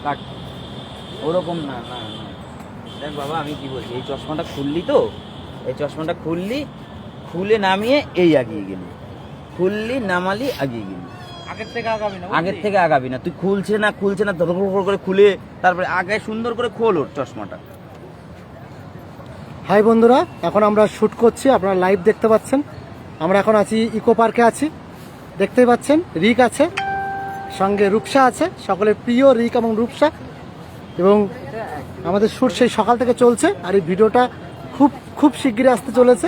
কাট ওরকম না না না দেখ বাবা আমি কি বলছি, এই চশমাটা খুললি তো, এই চশমাটা খুললি, খুলে নামিয়ে এই আগিয়ে গেলি, খুললি নামালি আগিয়ে গেলি, আগের থেকে আগাবি না, আগের থেকে আগাবি না। তুই খুলছে না ধর করে খুলে তারপরে আগে সুন্দর করে খোল ওর চশমাটা। হাই বন্ধুরা, এখন আমরা শ্যুট করছি, আপনারা লাইভ দেখতে পাচ্ছেন। আমরা এখন আছি ইকো পার্কে আছি, দেখতেই পাচ্ছেন। রিক আছে, সঙ্গে রূপসা আছে, সকলের প্রিয় রিক এবং রূপসা। এবং আমাদের শ্যুট সেই সকাল থেকে চলছে, আর এই ভিডিওটা খুব খুব শিগগিরই আসতে চলেছে।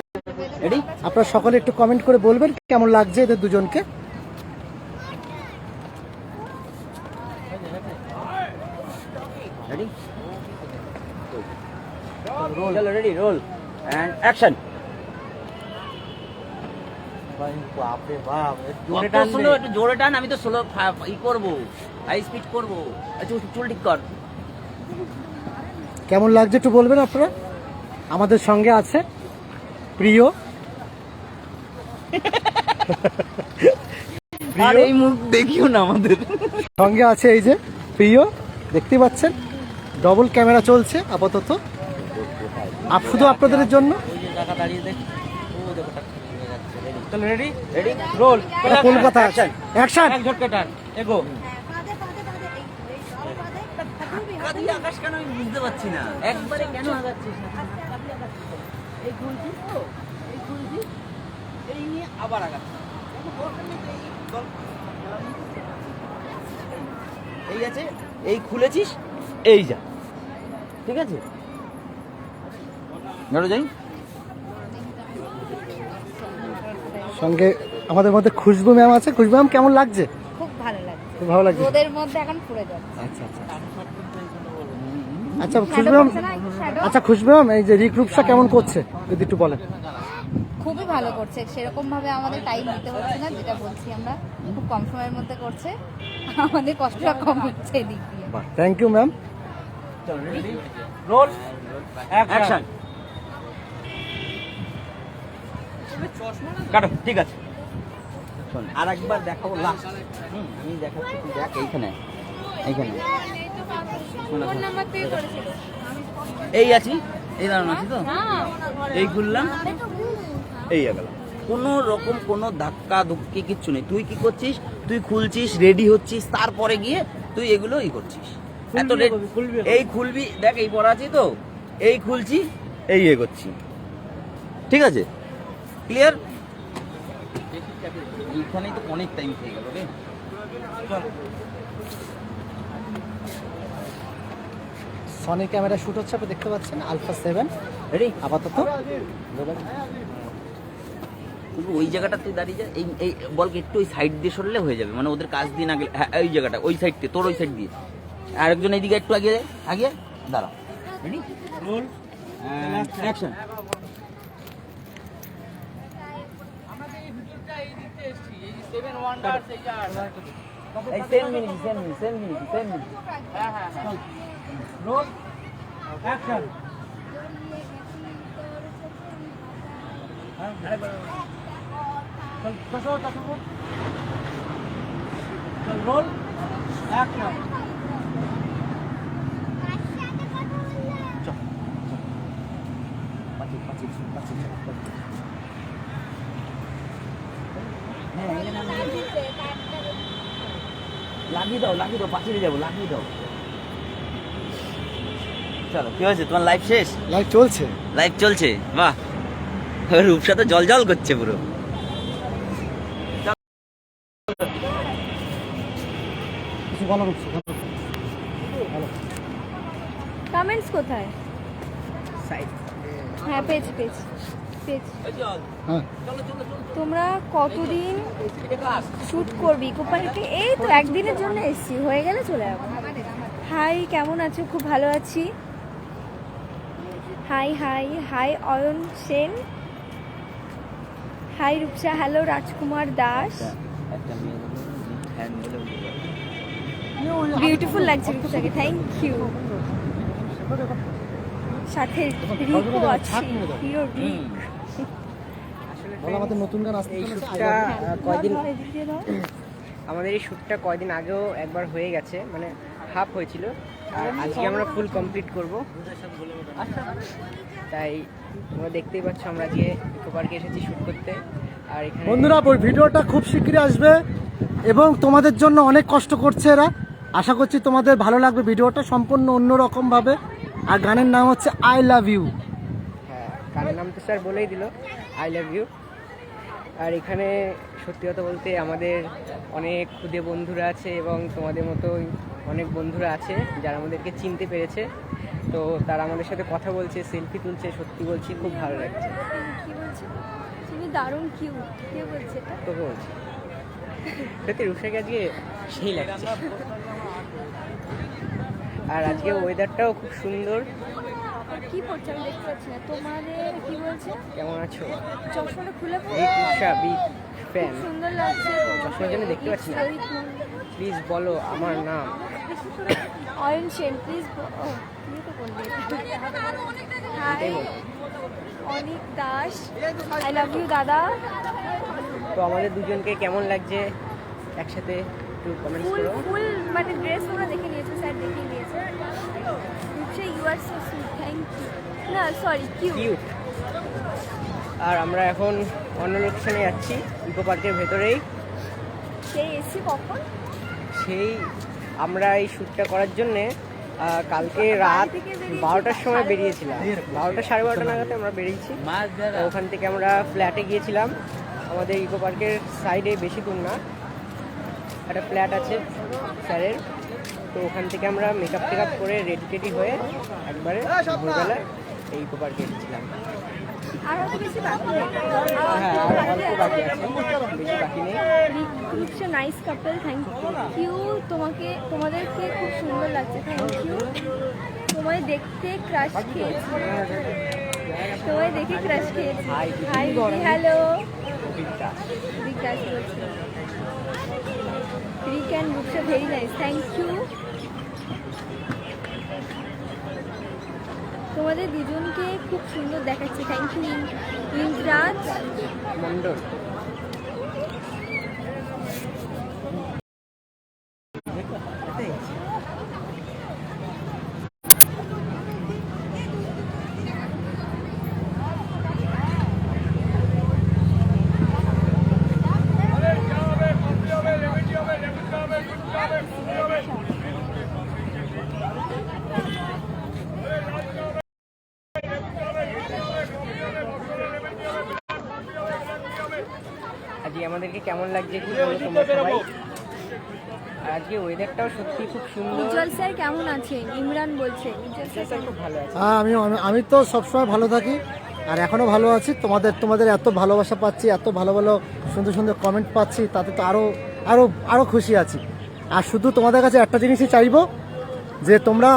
আপনারা সকলে একটু কমেন্ট করে বলবেন কেমন লাগছে এদের দুজনকে। রেডি চলো, রেডি রোল এন্ড অ্যাকশন। বাপরে বাপ, একটু জোরে টান, আমি তো স্লো ই করবো, হাই স্পিড করবো। আচ্ছা চুল ঠিক কর। কেমন লাগছে একটু বলবেন আপনারা। আমাদের সঙ্গে আছে প্রিয়, আর এই মুখ দেখিও না আমাদের সঙ্গে আছে এই যে প্রিয়, দেখতে পাচ্ছেন। ডবল ক্যামেরা চলছে আপাতত, শুধু আপনাদের জন্য। ওই যে টাকা দাঁড়িয়ে দেখ, ও দেখো টাকা নিয়ে যাচ্ছে। চলো ready ready roll, Kolkata action. এক ঝটকা টান, এগো। কাঁদি আকাশ কেন আমি বুঝতে পারছি না, একবারে কেন আগাচ্ছিস না? এই খুলছি তো, এই খুলছি, এই নিয়ে আবার আগাচ্ছি। এই আছে, এই খুলেছিস, এই যা, ঠিক আছে ধরো যাই। সঙ্গে আমাদের মধ্যে খুশবু ম্যাম আছে। খুশবু ম্যাম কেমন লাগছে? খুব ভালো লাগছে, খুব ভালো লাগছে। রোদের মধ্যে এখন পুড়ে যাচ্ছে। আচ্ছা আচ্ছা আচ্ছা খুশবু ম্যাম, আচ্ছা খুশবু ম্যাম, এই যে রিক রূপসা কেমন করছে যদি একটু বলেন। খুবই ভালো করছে, সেরকম ভাবে আমাদের টাইম দিতে হচ্ছে না, যেটা বলছি আমরা খুব কম সময়ের মধ্যে করছে, আমাদের কষ্টটা কম হচ্ছে এদিক দিয়ে। Thank you ma'am. চলো রেডি রোল অ্যাকশন। কাটো, ঠিক আছে। শোন আর একবার দেখাবো লাস্ট, আমি দেখাচ্ছি, তুই দেখ এইখানে, এইখানে এই আছি, এই দাঁড়ানো আছি তো, এই খুললাম, এই গেলাম। কোনো রকম কোনো ধাক্কা ধুক্কি কিচ্ছু নেই। তুই কি করছিস, তুই খুলছিস, রেডি হচ্ছিস, তারপরে গিয়ে তুই এগুলো ই করছিস। এত এই খুলবি, দেখ এই পড়া আছে তো, এই খুলছি, এই এগোচ্ছি, ঠিক আছে ক্লিয়ার? এইখানেই তো অনেক টাইম খেয়ে গেল রে। চল সনি ক্যামেরা শুট হচ্ছে, আপনি দেখতে পাচ্ছেন। আলফা 7 রেডি আপাতত। ওই জায়গাটা তুই দাঁড়িয়ে যা, এই এই বলকে একটু ওই সাইড দিয়ে সরলে হয়ে যাবে, মানে ওদের কাজ দিয়ে না গেলে। হ্যাঁ ওই জায়গাটা, ওই সাইড দিয়ে, তোর ওই সাইড দিয়ে আরেকজন এইদিকে একটু আগে আগে দাঁড়া। Ready roll action. এই সেম মিনিট হ্যাঁ হ্যাঁ হ্যাঁ, রোল অ্যাকশন। চল বসো, চল রোল অ্যাকশন। লাগিয়ে দাও পাঠিয়ে যাবো, লাগিয়ে দাও। চলো কি হয়েছে, তোমার লাইফ শেষ? লাইভ চলছে। লাইফ চলছে, বাহ। রূপসা তো জল জল করছে পুরো। কিছু বলো রূপসা। কমেন্টস কোথায়? হ্যাঁ পেজ পেজ পেজ। হ্যাঁ তোমরা কতদিন শুট করবি ইকো পার্কে? এই তো একদিনের জন্য এসেছি, হয়ে গেলে চলে যাবো। হাই, কেমন আছো? খুব ভালো আছি। Hi hi hi Ayan Sen, hi Rupsa, hello Rajkumar Das. Beautiful লাগছে রূপসাকে, থ্যাংক ইউ। সাথে রিকো আছে, হিরো রিক। বলো আমাদের নতুন গান আসছে। এই শ্যুটটা কয়দিন, আমাদের এই শ্যুটটা কয়দিন আগেও একবার হয়ে গেছে, মানে হাফ হয়েছিল, আর আজকে আমরা ফুল কমপ্লিট করব। তাই তোমরা দেখতেই পাচ্ছ আমরা আজকে ইকো পার্কে এসেছি শ্যুট করতে। আর এখানে বন্ধুরা ওই ভিডিওটা খুব শীঘ্রই আসবে এবং তোমাদের জন্য অনেক কষ্ট করছে এরা। আশা করছি তোমাদের ভালো লাগবে ভিডিওটা, সম্পূর্ণ অন্যরকম ভাবে। আর গানের নাম হচ্ছে আই লাভ ইউ। হ্যাঁ, গানের নাম তো স্যার বলেই দিল, আই লাভ ইউ। আর এখানে সত্যি কথা বলতে আমাদের অনেক খুদে বন্ধুরা আছে এবং তোমাদের মতোই অনেক বন্ধুরা আছে যারা আমাদেরকে চিনতে পেরেছে। তো তারা আমাদের সাথে কথা বলছে, সেলফি তুলছে। সত্যি বলছি খুব ভালো লাগছে। কি বলছো? তুমি দারুণ কিউট। কে বলছে এটা? তোকে বলছি, সত্যি রূপসাকে আজকে সেই লাগছে। আর আজকে ওয়েদারটাও খুব সুন্দর। কি পড়ছে আমি দেখতে পাচ্ছি না। তোমাদের কি বলছে? কেমন আছো? চশমাটা খুলে পড়ো। Big Rupsa, big fan. সুন্দর লাগছে চশমার জন্য দেখতে পাচ্ছি না। প্লিজ বলো আমার নাম। অয়েল শেন please. Hi Anik Das, I love you দাদা। তো আমাদের দুজনকে কেমন লাগছে একসাথে একটু কমেন্টস ফুল করো। ফুল মানে ড্রেস ওরা দেখে নিয়েছে, স্যার দেখে নিয়েছে। Rupsa you are so sweet, thank you. না সরি কিউট। কিউট। আর আমরা এখন অন্য লোকেশনে যাচ্ছি, ইকো পার্কের ভেতরেই। সেই এসি কখন? সেই আমরা এই শ্যুটটা করার জন্যে কালকে রাত 12টার সময় বেরিয়েছিলাম। 12টা 12:30 নাগাদ আমরা বেরিয়েছি। তো ওখান থেকে আমরা ফ্ল্যাটে গিয়েছিলাম। আমাদের ইকো পার্কের সাইডে, বেশি দূর না, একটা ফ্ল্যাট আছে স্যারের। তো ওখান থেকে আমরা মেকআপ টেকআপ করে রেডি টেডি হয়ে একবারে ভোরবেলা এই ইকো পার্কে এসেছিলাম। আর অত বেশি বাকি নেই। হ্যাঁ, আর অল্প বাকি আছে, বেশি বাকি নেই। Rupsa nice couple, thank you. তোমাদেরকে খুব সুন্দর লাগছে, থ্যাংক ইউ। তোমায় দেখতে ক্রাশ খেয়েছি, তোমায় দেখে ক্রাশ খেয়েছি। Hi hello Bikash. বিকাশ বলছি। Rick and Rupsa very nice, thank you. তোমাদের দুজনকে খুব সুন্দর দেখাচ্ছে, থ্যাংক ইউ ইন্দ্রাজ মন্ডল। আজকে আমাদেরকে কেমন লাগছে একটু বলো তোমরা সবাই। আর আজকে ওয়েদারটাও সত্যি খুব সুন্দর। উজ্জ্বল স্যার কেমন আছেন? ইমরান বলছে উজ্জ্বল স্যার খুব ভালো আছে। হ্যাঁ, আমি তো সবসময় ভালো থাকি আর এখনও ভালো আছি। তোমাদের এত ভালোবাসা পাচ্ছি, এত ভালো ভালো সুন্দর সুন্দর কমেন্ট পাচ্ছি, তাতে তো আরও খুশি আছি। আর শুধু তোমাদের কাছে একটা জিনিসই চাইবো, যে তোমরা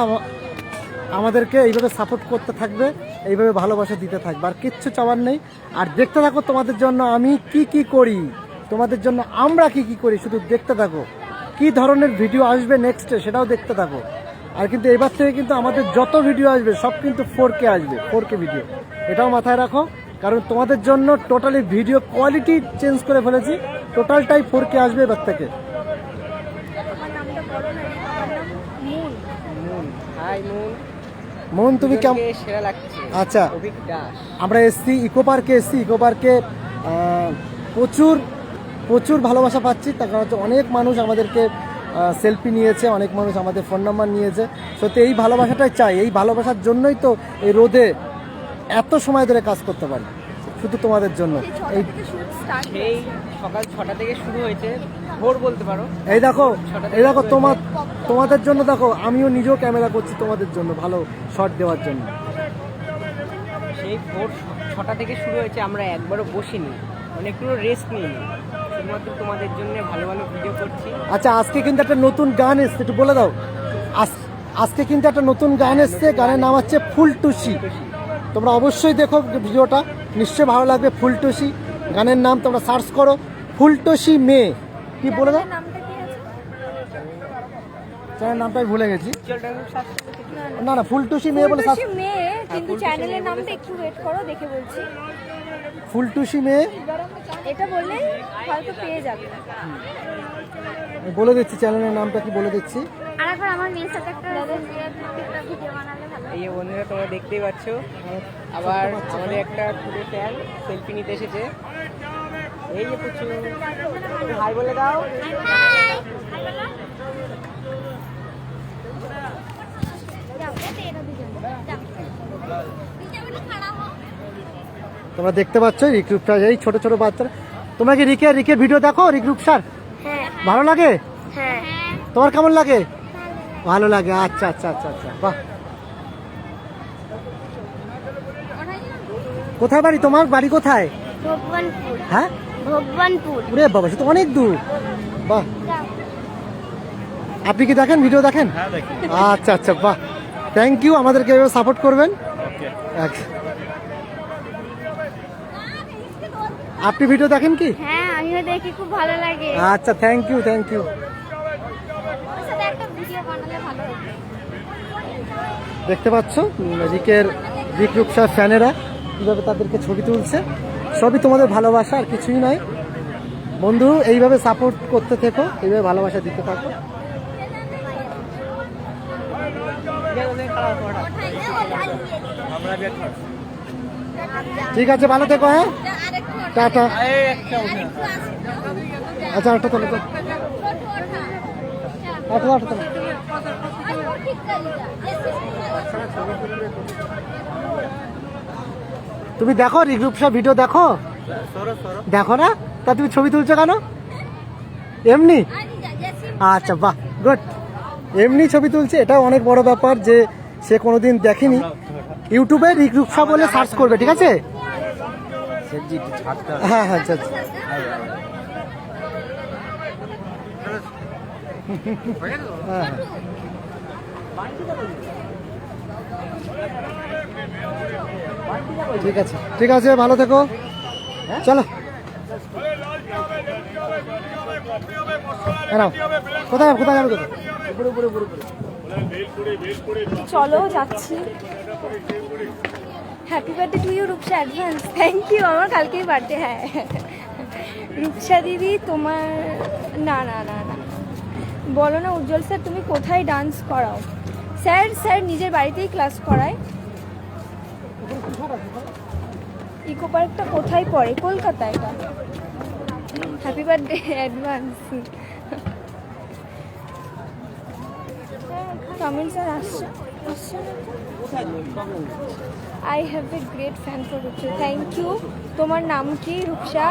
আমাদেরকে এইভাবে সাপোর্ট করতে থাকবে, এইভাবে ভালোবাসা দিতে থাকবে, আর কিচ্ছু চাওয়ার নেই। আর দেখতে থাকো তোমাদের জন্য আমি কি করি, তোমাদের জন্য আমরা কি করি, শুধু দেখতে থাকো। কি ধরনের ভিডিও আসবে নেক্সটে সেটাও দেখতে থাকো। আর কিন্তু এবার থেকে কিন্তু আমাদের যত ভিডিও আসবে সব কিন্তু 4K আসবে, 4K ভিডিও, এটাও মাথায় রাখো। কারণ তোমাদের জন্য টোটালি ভিডিও কোয়ালিটি চেঞ্জ করে ফেলেছি, টোটালটাই 4K আসবে এবার থেকে। আমার নামটা বলো না, আমার নাম মুন। মুন। High moon. মন তুমি কেমন? দুজনকে সেরা লাগছে। আচ্ছা, অভিক দাস। আমরা এসছি ইকো পার্কে, ইকো পার্কে প্রচুর ভালোবাসা পাচ্ছি। তার কারণ হচ্ছে অনেক মানুষ আমাদেরকে সেলফি নিয়েছে, অনেক মানুষ আমাদের ফোন নাম্বার নিয়েছে। সত্যি এই ভালোবাসাটাই চাই, এই ভালোবাসার জন্যই তো এই রোদে এত সময় ধরে কাজ করতে পারি, শুধু তোমাদের জন্য। সেই সকাল 6টা থেকে শুরু হয়েছে, ভোর বলতে পারো। এই দেখো তোমাদের জন্য, দেখো আমিও নিজেও ক্যামেরা করছি তোমাদের জন্য, ভালো শট দেওয়ার জন্য। সেই ভোর 6টা থেকে শুরু হয়েছে, আমরা একবারও বসিনি, মানে একটু রেস্ট নিইনি, শুধুমাত্র তোমাদের জন্য ভালো ভালো ভিডিও করছি। আচ্ছা, আজকে কিন্তু একটা নতুন গান এসছে, একটু বলে দাও। আজকে কিন্তু একটা নতুন গান এসছে, গানের নাম হচ্ছে ফুলটুসি। তোমরা অবশ্যই দেখো ভিডিওটা, নিশ্চয়ই ভালো লাগবে। ফুলটুসি গানের নাম, তোমরা সার্চ করো ফুলটুসি মেয়ে। কি বলে দাও নামটা কি আছে? চ্যানেল নামটা আমি ভুলে গেছি। না ফুলটুসি মেয়ে বলে ফুলটুসি মেয়ে, কিন্তু চ্যানেলের নামটা একটু ওয়েট করো, দেখে বলছি। ফুলটুসি মেয়ে এটা বললে হয়তো পেয়ে যাবে। আমি বলে দিচ্ছি, চ্যানেলের নামটা কি বলে দিচ্ছি। আর এখন আমার মেয়ের সাথে একটা ভিডিও বানালে ভালো। এই যে বন্ধুরা তোমরা দেখতেই পাচ্ছ, আবার আমাদের একটা খুবই ফ্যান সেলফি নিতে এসেছে। এই যে পুচু, হাই বলে দাও। তোমরা দেখতে পাচ্ছ রিক রূপসা, এই ছোট ছোট বাচ্চারা। তোমরা কি রিকের ভিডিও দেখো? রিক রূপসার হ্যাঁ ভালো লাগে? হ্যাঁ তোমার কেমন লাগে? ভালো লাগে। আচ্ছা আচ্ছা আচ্ছা আচ্ছা, বাহ। কোথায় বাড়ি তোমার? বাড়ি কোথায়? ভগবানপুর। হ্যাঁ, ভগবানপুর। ওরে বাবা, সে তো অনেক দূর। বাহ, আপনি কি দেখেন, ভিডিও দেখেন? আচ্ছা আচ্ছা, বাহ, থ্যাংক ইউ। আমাদেরকে এভাবে সাপোর্ট করবেন। আচ্ছা, আপনি ভিডিও দেখেন কি? হ্যাঁ আমিও দেখি, খুব ভালো লাগে। আচ্ছা, থ্যাংক ইউ থ্যাংক ইউ। ওর সাথে একটা ভিডিও বানালে ভালো হবে। দেখতে পাচ্ছ রিক রূপসার ফ্যানেরা কীভাবে তাদেরকে ছবি তুলছে। সবই তোমাদের ভালোবাসা, আর কিছুই নয়। বন্ধু, এইভাবে সাপোর্ট করতে থেকো, এইভাবে ভালোবাসা দিতে থাকো। ঠিক আছে, ভালো থেকো। হ্যাঁ, টাটা। আচ্ছা, একটা তোলো তো, একটা তোলো। তুমি দেখো রিক রূপসা ভিডিও দেখো? দেখো না? তা তুমি ছবি তুলছো কেন? এমনি? আচ্ছা, বাহ, গুড। এমনি ছবি তুলছে, এটা অনেক বড় ব্যাপার যে সে কোনোদিন দেখেনি। ইউটিউবে রিক রূপসা বলে সার্চ করবে, ঠিক আছে? হ্যাঁ হ্যাঁ, আচ্ছা আচ্ছা। হ্যাঁ, ঠিক আছে ঠিক আছে, ভালো থেকো। চলো, কোথায় কোথায় যাবে? চলো যাচ্ছি। Happy birthday to you Rupsa, advance thank you. আমার কালকেই বার্থডে। হ্যাঁ রূপসা দিদি তোমার, না না না না, বলো না উজ্জ্বল স্যার তুমি কোথায় ডান্স করাও? স্যার নিজের বাড়িতেই ক্লাস করায়। ইকো পার্কটা কোথায় পড়ে? কলকাতা। এটা happy birthday advance. Tamil sir আসছে। I have a great fan for Rupsa, thank you. তোমার নাম কি রূপসা?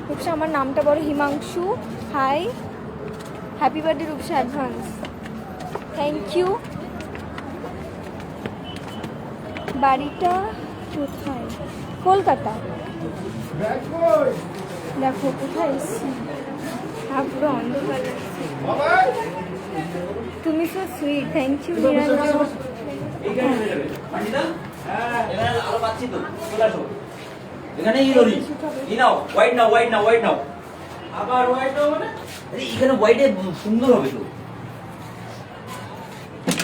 রূপসা আমার নামটা বলো। Himanshu, hi, happy birthday Rupsa, advance thank you. বাড়িটা কোথায়? কলকাতা। দেখো কোথায় এসছি, পুরো অন্ধকার লাগছে। তুমি সো সুইট, থ্যাংক ইউ। এখানে হোয়াইট নাও আবার হোয়াইট নাও, মানে এখানে হোয়াইটে সুন্দর হবে তো।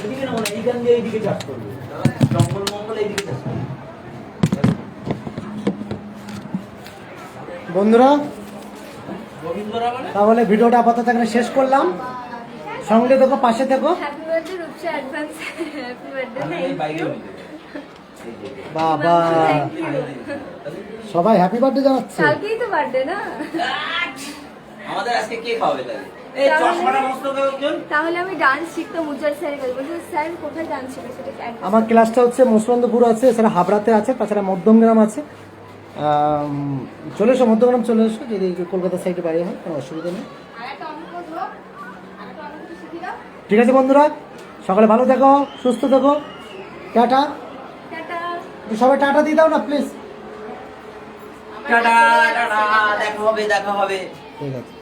এদিকে না, মানে এইখান দিয়ে এইদিকে চাষ করবে, জঙ্গল মঙ্গল এইদিকে চাষ করবে। বন্ধুরা, তাহলে ভিডিওটা আপাতত এখানে শেষ করলাম। সঙ্গে দেখো, পাশে দেখো। Happy birthday Rupsa, advance happy birthday. বাবা, সবাই হ্যাপি বার্থডে জানাচ্ছে। কালকেই তো বার্থডে না? আমাদের আজকে কে খাওয়াবে তাহলে? এই চশমাটা মস্ত করে একজন। তাহলে আমি ডান্স শিখতাম উজ্জ্বল স্যারের কাছে। বলছি স্যার কোথায় ডান্স শিখে সেটা একদম। আমার ক্লাসটা হচ্ছে মসলন্দপুর আছে, এছাড়া হাবড়াতে আছে, তাছাড়া মধ্যমগ্রাম আছে। চলে এসো, মধ্যমগ্রাম চলে এসো, যদি কলকাতা সাইডে বাড়ি হয় কোনো অসুবিধা নেই। ঠিক আছে বন্ধুরা, সকালে ভালো থেকো, সুস্থ থেকো, টাটা। টাটা। সবাই টাটা দিয়ে দাও না প্লিজ। টাটা টাটা, দেখা হবে। ঠিক আছে।